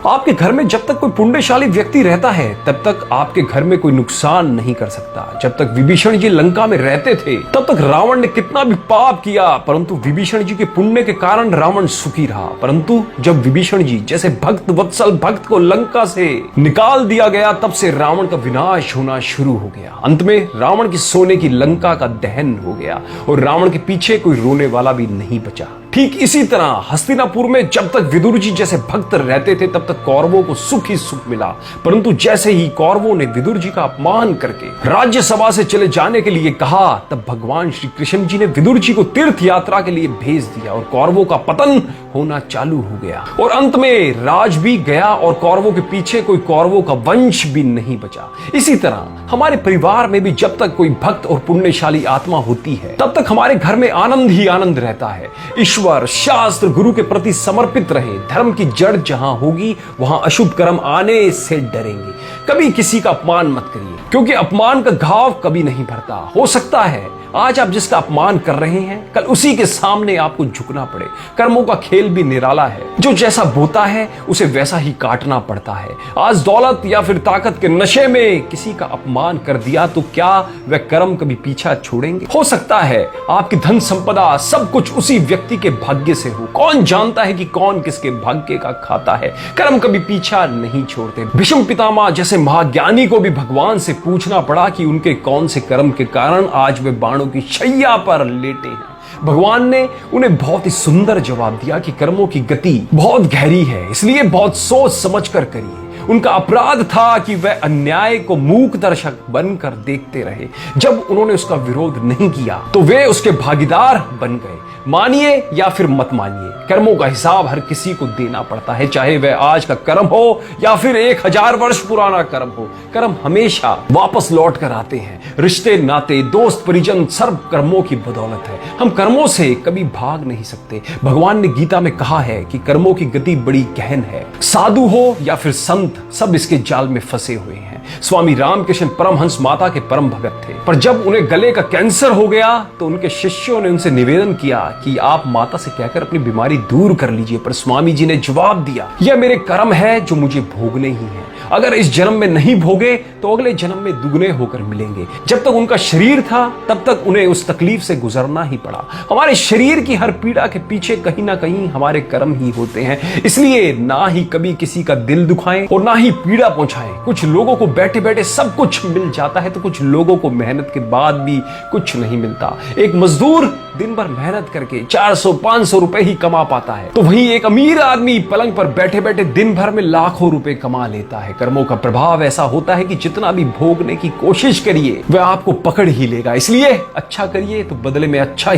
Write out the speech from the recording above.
आपके घर में जब तक कोई पुण्यशाली व्यक्ति रहता है तब तक आपके घर में कोई नुकसान नहीं कर सकता। जब तक विभीषण जी लंका में रहते थे तब तक रावण ने कितना भी पाप किया, परंतु विभीषण जी के पुण्य के कारण रावण सुखी रहा। परंतु जब विभीषण जी जैसे भक्त वत्सल भक्त को लंका से निकाल दिया गया तब से रावण का विनाश होना शुरू हो गया। अंत में रावण की सोने की लंका का दहन हो गया और रावण के पीछे कोई रोने वाला भी नहीं बचा। ठीक इसी तरह हस्तिनापुर में जब तक विदुर जी जैसे भक्त रहते थे तब तक कौरवों को सुख ही सुख मिला, परंतु जैसे ही कौरवों ने विदुर जी का अपमान करके राज्यसभा से चले जाने के लिए कहा तब भगवान श्री कृष्ण जी ने विदुर जी को तीर्थ यात्रा के लिए भेज दिया और कौरवों का पतन होना चालू हो गया और अंत में राज भी गया और कौरवों के पीछे कोई कौरवों का वंश भी नहीं बचा। इसी तरह हमारे परिवार में भी जब तक कोई भक्त और पुण्यशाली आत्मा होती है तब तक हमारे घर में आनंद ही आनंद रहता है। ईश्वर शास्त्र गुरु के प्रति समर्पित रहे। धर्म की जड़ जहां होगी वहां अशुभ कर्म आने से डरेंगे। कभी किसी का अपमान मत करिए, क्योंकि अपमान का घाव कभी नहीं भरता। हो सकता है आज आप जिसका अपमान कर रहे हैं कल उसी के सामने आपको झुकना पड़े। कर्मों का खेल भी निराला है, जो जैसा बोता है उसे वैसा ही काटना पड़ता है। आज दौलत या फिर ताकत के नशे में किसी का अपमान कर दिया तो क्या वह कर्म कभी पीछा छोड़ेंगे? हो सकता है आपकी धन संपदा सब कुछ उसी व्यक्ति के भाग्य से हो। कौन जानता है कि कौन किसके भाग्य का खाता है। कर्म कभी पीछा नहीं छोड़ते। भीष्म पितामह जैसे महाज्ञानी को भी भगवान से पूछना पड़ा कि उनके कौन से कर्म के कारण आज वे बाणों की शैया पर लेटे हैं। भगवान ने उन्हें बहुत ही सुंदर जवाब दिया कि कर्मों की गति बहुत गहरी है, इसलिए बहुत सोच समझ कर करिए। उनका अपराध था कि वह अन्याय को मूक दर्शक बनकर देखते रहे। जब उन्होंने उसका विरोध नहीं किया तो वे उसके भागीदार बन गए। मानिए या फिर मत मानिए, कर्मों का हिसाब हर किसी को देना पड़ता है, चाहे वह आज का कर्म हो या फिर 1000 वर्ष पुराना कर्म हो। कर्म हमेशा वापस लौट कर आते हैं। रिश्ते नाते दोस्त परिजन सर्व कर्मों की बदौलत है। हम कर्मों से कभी भाग नहीं सकते। भगवान ने गीता में कहा है कि कर्मों की गति बड़ी गहन है। साधु हो या फिर संत सब इसके जाल में फंसे हुए हैं। स्वामी रामकृष्ण परमहंस माता के परम भगत थे, पर जब उन्हें गले का कैंसर हो गया तो उनके शिष्यों ने उनसे निवेदन किया कि आप माता से कहकर अपनी बीमारी दूर कर लीजिए। पर स्वामी जी ने जवाब दिया, यह मेरे कर्म है जो मुझे भोगने ही है। अगर इस जन्म में नहीं भोगे तो अगले जन्म में दुगने होकर मिलेंगे। जब तक उनका शरीर था तब तक उन्हें उस तकलीफ से गुजरना ही पड़ा। हमारे शरीर की हर पीड़ा के पीछे कहीं ना कहीं हमारे कर्म ही होते हैं। इसलिए ना ही कभी किसी का दिल दुखाएं और ना ही पीड़ा पहुंचाएं। कुछ लोगों को बैठे बैठे सब कुछ मिल जाता है तो कुछ लोगों को मेहनत के बाद भी कुछ नहीं मिलता। एक मजदूर दिन भर मेहनत करके 400-500 रुपए ही कमा पाता है, तो वहीं एक अमीर आदमी पलंग पर बैठे बैठे दिन भर में लाखों रुपए कमा लेता है। कर्मों का प्रभाव ऐसा होता है कि जितना भी भोगने की कोशिश करिए वह आपको पकड़ ही लेगा। इसलिए अच्छा करिए तो बदले में अच्छा